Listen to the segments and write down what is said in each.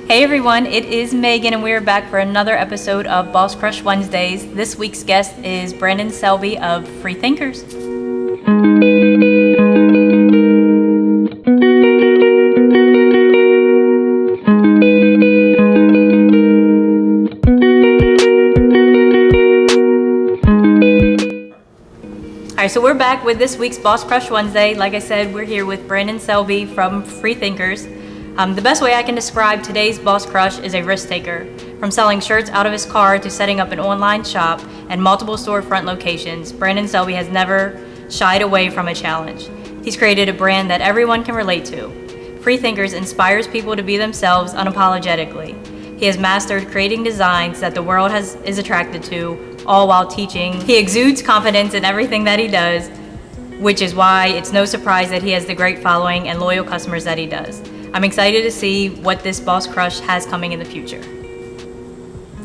Hey everyone, it is Megan and we're back for another episode of Boss Crush Wednesdays. This week's guest is Brandon Selby of Freethinkers. Alright, so we're back with this week's Boss Crush Wednesday. Like I said, we're here with Brandon Selby from Freethinkers. The best way I can describe today's Boss Crush is a risk taker. From selling shirts out of his car to setting up an online shop and multiple storefront locations, Brandon Selby has never shied away from a challenge. He's created a brand that everyone can relate to. Freethinkers inspires people to be themselves unapologetically. He has mastered creating designs that the world is attracted to, all while teaching. He exudes confidence in everything that he does, which is why it's no surprise that he has the great following and loyal customers that he does. I'm excited to see what this Boss Crush has coming in the future.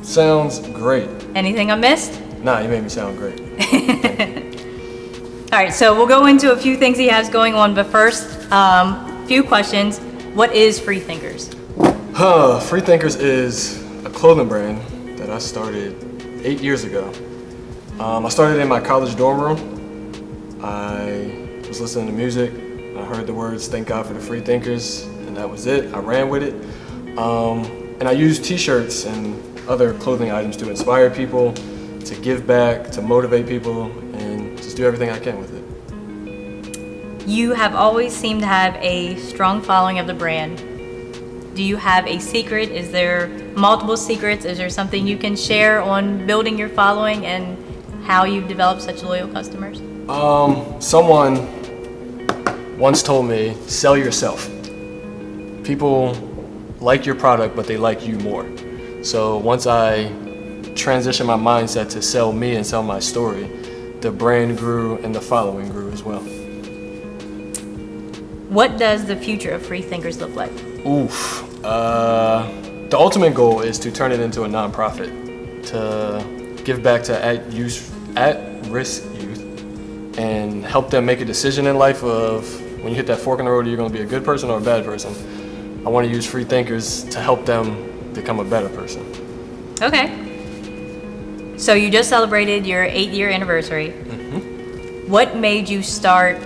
Sounds great. Anything I missed? Nah, you made me sound great. All right, so we'll go into a few things he has going on, but first, few questions. What is Freethinkers? Freethinkers is a clothing brand that I started 8 years ago. I started in my college dorm room. I was listening to music. I heard the words, "Thank God for the Freethinkers," and that was it. I ran with it. And I used t-shirts and other clothing items to inspire people, to give back, to motivate people, and just do everything I can with it. You have always seemed to have a strong following of the brand. Do you have a secret? Is there multiple secrets? Is there something you can share on building your following and how you've developed such loyal customers? Someone once told me, sell yourself. People like your product, but they like you more. So once I transitioned my mindset to sell me and sell my story, the brand grew and the following grew as well. What does the future of Freethinkers look like? The ultimate goal is to turn it into a nonprofit, to give back to at-risk youth and help them make a decision in life of when you hit that fork in the road, you're going to be a good person or a bad person. I want to use Freethinkers to help them become a better person. Okay. So you just celebrated your 8-year anniversary. Mm-hmm. What made you start,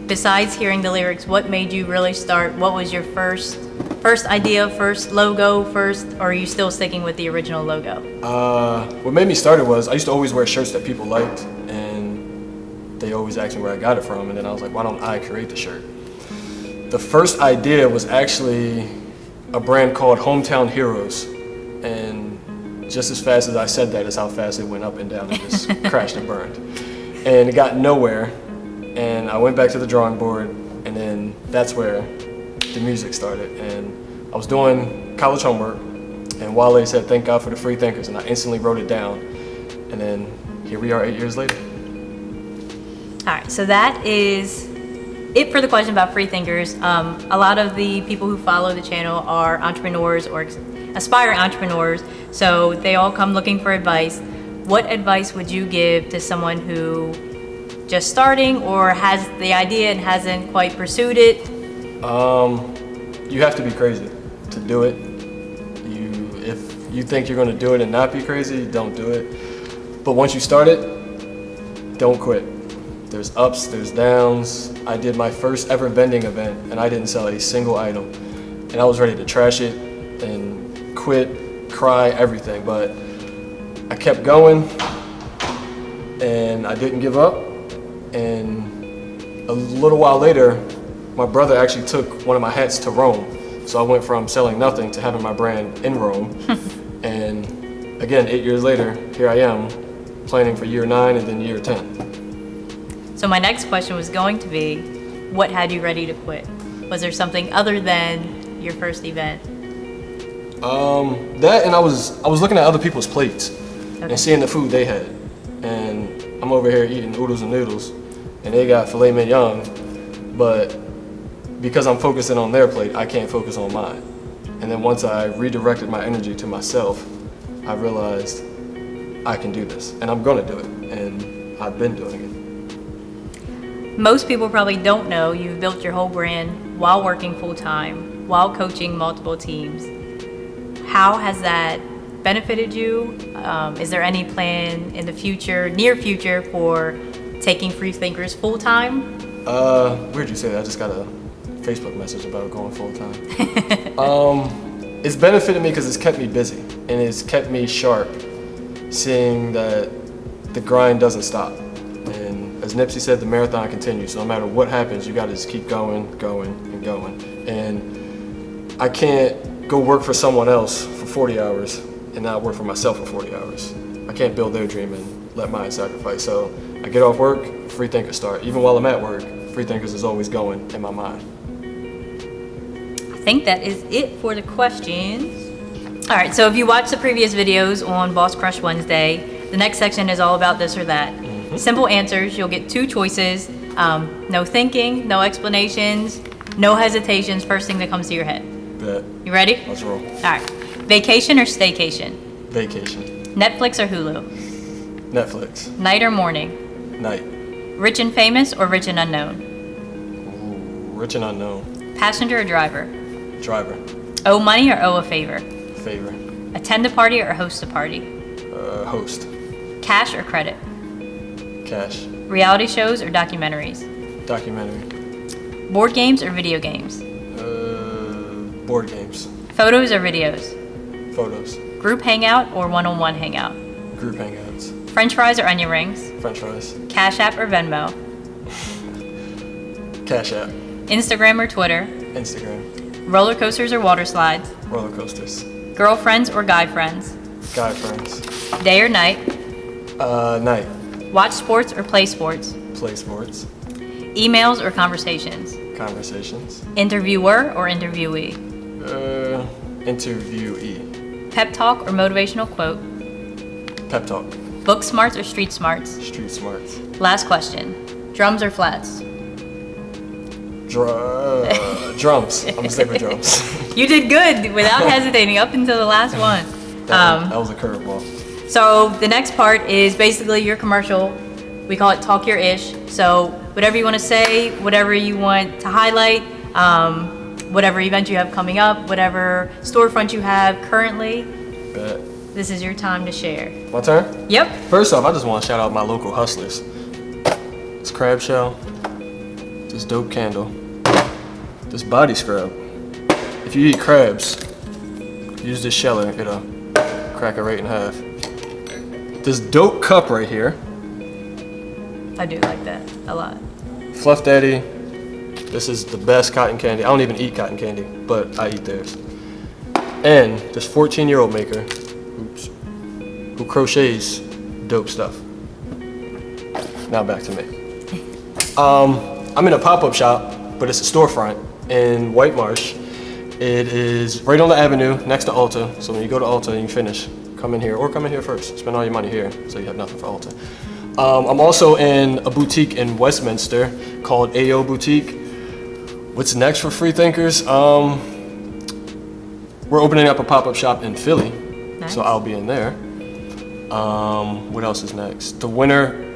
besides hearing the lyrics, what made you really start? What was your first idea, first logo, or are you still sticking with the original logo? What made me start it was I used to always wear shirts that people liked, and they always asked me where I got it from, and then I was like, why don't I create the shirt? The first idea was actually a brand called Hometown Heroes, and just as fast as I said that is how fast it went up and down and just crashed and burned. And it got nowhere, and I went back to the drawing board, and then that's where the music started. And I was doing college homework, and Wale said, "Thank God for the Freethinkers," and I instantly wrote it down, and then here we are 8 years later. All right, so that is it for the question about Freethinkers. A lot of the people who follow the channel are entrepreneurs or aspiring entrepreneurs, so they all come looking for advice. What advice would you give to someone who just starting or has the idea and hasn't quite pursued it? You have to be crazy to do it. If you think you're going to do it and not be crazy, don't do it. But once you start it, don't quit. There's ups, there's downs. I did my first ever vending event and I didn't sell a single item. And I was ready to trash it and quit, cry, everything. But I kept going and I didn't give up. And a little while later, my brother actually took one of my hats to Rome. So I went from selling nothing to having my brand in Rome. And again, 8 years later, here I am planning for year 9 and then year 10. So my next question was going to be, what had you ready to quit? Was there something other than your first event? That, and I was looking at other people's plates and seeing the food they had. And I'm over here eating oodles and noodles, and they got filet mignon, but because I'm focusing on their plate, I can't focus on mine. And then once I redirected my energy to myself, I realized I can do this, and I'm gonna do it, and I've been doing it. Most people probably don't know you've built your whole brand while working full-time. while coaching multiple teams. How has that benefited you? Is there any plan in the future, near future, for taking Freethinkers full time? Where'd you say that? I just got a Facebook message about going full time. It's benefited me because it's kept me busy and it's kept me sharp, seeing that the grind doesn't stop. And as Nipsey said, the marathon continues. So no matter what happens, you got to just keep going, and going. And I can't go work for someone else for 40 hours and not work for myself for 40 hours. I can't build their dream and let mine sacrifice. So I get off work, Freethinkers start. Even while I'm at work, Freethinkers is always going in my mind. I think that is it for the questions. All right, so if you watched the previous videos on Boss Crush Wednesday, the next section is all about this or that. Simple answers, you'll get 2 choices. No thinking, no explanations, no hesitations, first thing that comes to your head. Bet. You ready? Let's roll. All right. Vacation or staycation? Vacation. Netflix or Hulu? Netflix. Night or morning? Night. Rich and famous or rich and unknown? Ooh, rich and unknown. Passenger or driver? Driver. Owe money or owe a favor? Favor. Attend a party or host a party? Host. Cash or credit? Cash. Reality shows or documentaries? Documentary. Board games or video games? Board games. Photos or videos? Photos. Group hangout or one-on-one hangout? Group hangouts. French fries or onion rings? French fries. Cash App or Venmo? Cash App. Instagram or Twitter? Instagram. Roller coasters or water slides? Roller coasters. Girlfriends or guy friends? Guy friends. Day or night? Night. Watch sports or play sports? Play sports. Emails or conversations? Conversations. Interviewer or interviewee? Interviewee. Pep talk or motivational quote? Pep talk. Book smarts or street smarts? Street smarts. Last question. Drums or flats? Drums. I'm gonna stick with drums. You did good without hesitating up until the last one. That was a curveball. So the next part is basically your commercial. We call it Talk Your Ish. So whatever you want to say, whatever you want to highlight, whatever event you have coming up, whatever storefront you have currently, Bet. this is your time to share. My turn? Yep. First off, I just want to shout out my local hustlers. This crab shell, this dope candle, this body scrub. If you eat crabs, use this sheller, it'll crack it right in half. This dope cup right here, I do like that a lot. Fluff Daddy. This is the best cotton candy. I don't even eat cotton candy, but I eat theirs. And this 14-year-old maker, who crochets dope stuff. Now back to me. I'm in a pop-up shop, but it's a storefront in White Marsh. It is right on the avenue next to Ulta. So when you go to Ulta and you finish, come in here or come in here first. Spend all your money here so you have nothing for Ulta. I'm also in a boutique in Westminster called AO Boutique. What's next for Freethinkers? We're opening up a pop-up shop in Philly, Nice. so I'll be in there. What else is next? The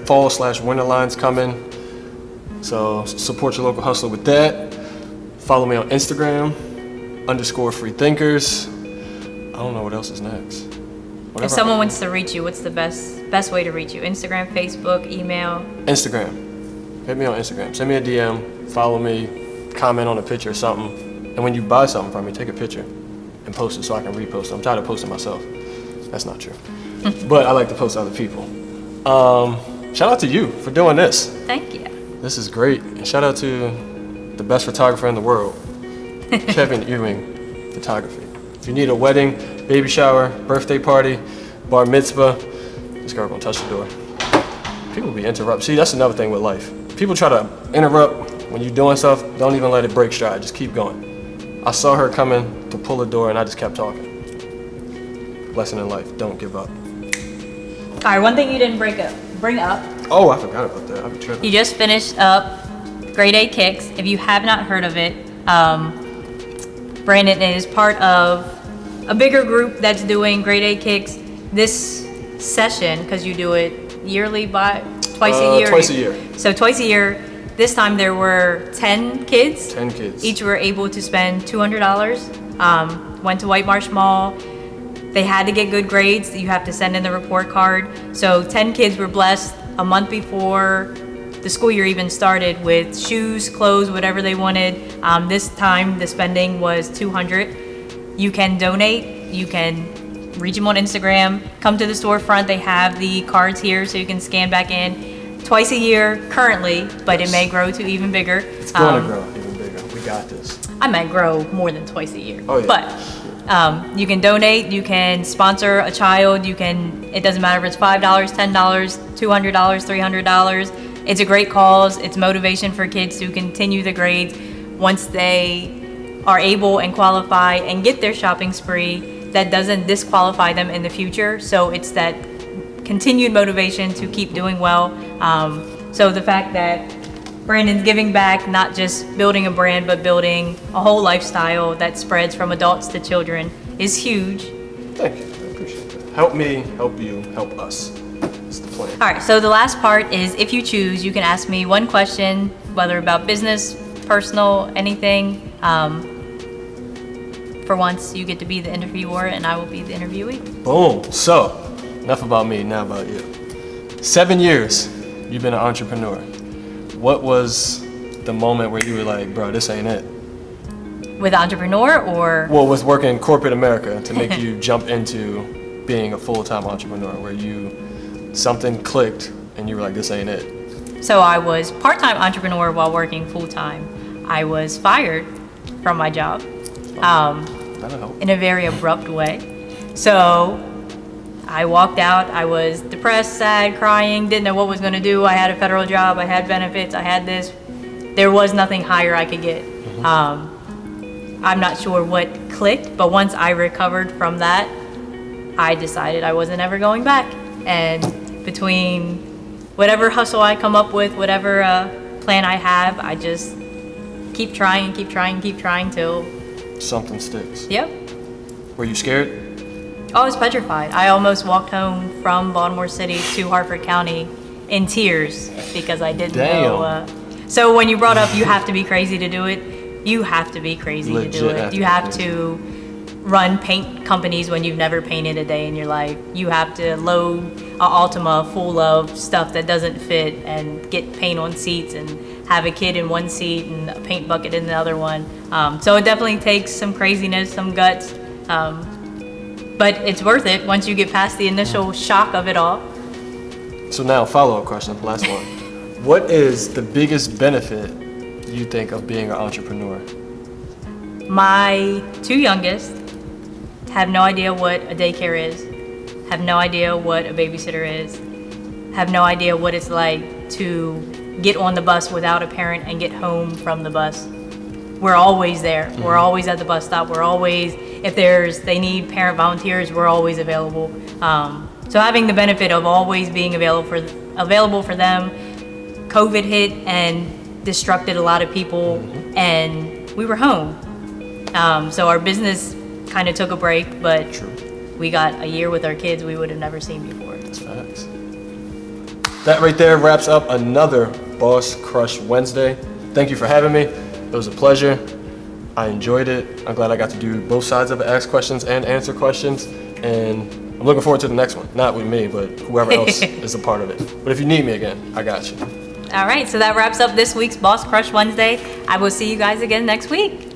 fall/winter line's coming, so support your local hustler with that. Follow me on Instagram, _Freethinkers. I don't know what else is next. If someone wants to reach you, what's the best way to reach you? Instagram, Facebook, email? Instagram. Hit me on Instagram. Send me a DM, follow me, comment on a picture or something. And when you buy something from me, take a picture and post it so I can repost it. I'm tired of posting myself. That's not true. But I like to post other people. Shout out to you for doing this. Thank you. This is great. And shout out to the best photographer in the world, Kevin Ewing Photography. If you need a wedding, baby shower, birthday party, bar mitzvah, this girl gonna touch the door. People be interrupt. See, that's another thing with life. People try to interrupt when you're doing stuff. Don't even let it break stride. Just keep going. I saw her coming to pull the door and I just kept talking. Lesson in life, don't give up. All right, one thing you didn't bring up. Oh, I forgot about that. I've been tripping. You just finished up Grade A Kicks. If you have not heard of it, Brandon is part of a bigger group that's doing Grade A Kicks this session, because you do it yearly, twice a year. Twice a year. So twice a year, This time there were 10 kids. 10 kids. Each were able to spend $200. Went to White Marsh Mall. They had to get good grades. You have to send in the report card. So 10 kids were blessed a month before the school year even started with shoes, clothes, whatever they wanted. This time the spending was $200. You can donate. You can reach them on Instagram. Come to the storefront. They have the cards here so you can scan back in. Twice a year currently, but it may grow to even bigger. It's going to grow even bigger. We got this. I might grow more than twice a year. Oh, yeah. But you can donate, you can sponsor a child, it doesn't matter if it's $5, $10, $200, $300. It's a great cause. It's motivation for kids to continue the grades once they are able and qualify and get their shopping spree. That doesn't disqualify them in the future. So it's that continued motivation to keep doing well. So the fact that Brandon's giving back, not just building a brand, but building a whole lifestyle that spreads from adults to children is huge. Thank you. I appreciate that. Help me, help you, help us. That's the plan. All right, so the last part is if you choose, you can ask me one question, whether about business, personal, anything. For once, you get to be the interviewer and I will be the interviewee. Boom. So, enough about me, now about you. 7 years you've been an entrepreneur. What was the moment where you were like, bro, this ain't it? With entrepreneur or? Well, was working in corporate America to make you jump into being a full-time entrepreneur where something clicked and you were like, this ain't it? So I was part-time entrepreneur while working full-time. I was fired from my job in a very abrupt way. So I walked out. I was depressed, sad, crying, didn't know what was going to do. I had a federal job. I had benefits. I had this. There was nothing higher I could get. I'm not sure what clicked, but once I recovered from that, I decided I wasn't ever going back. And between whatever hustle I come up with, whatever plan I have, I just keep trying till something sticks. Yep. Were you scared? I was petrified. I almost walked home from Baltimore City to Harford County in tears because I didn't know. So when you brought up you have to be crazy to do it, you have to be crazy to do it. You have to run paint companies when you've never painted a day in your life. You have to load an Altima full of stuff that doesn't fit and get paint on seats and have a kid in one seat and a paint bucket in the other one. So it definitely takes some craziness, some guts, but it's worth it once you get past the initial shock of it all. So now, follow-up question, last one. What is the biggest benefit you think of being an entrepreneur? My two youngest have no idea what a daycare is, have no idea what a babysitter is, have no idea what it's like to get on the bus without a parent and get home from the bus. We're always there. Mm-hmm. We're always at the bus stop. We're always, if they need parent volunteers, we're always available. So having the benefit of always being available for them, COVID hit and disrupted a lot of people, and we were home. So our business kind of took a break, but we got a year with our kids we would have never seen before. That's facts. That right there wraps up another Boss Crush Wednesday. Thank you for having me. It was a pleasure. I enjoyed it. I'm glad I got to do both sides of it, ask questions and answer questions. And I'm looking forward to the next one. Not with me, but whoever else is a part of it. But if you need me again, I got you. All right, so that wraps up this week's Boss Crush Wednesday. I will see you guys again next week.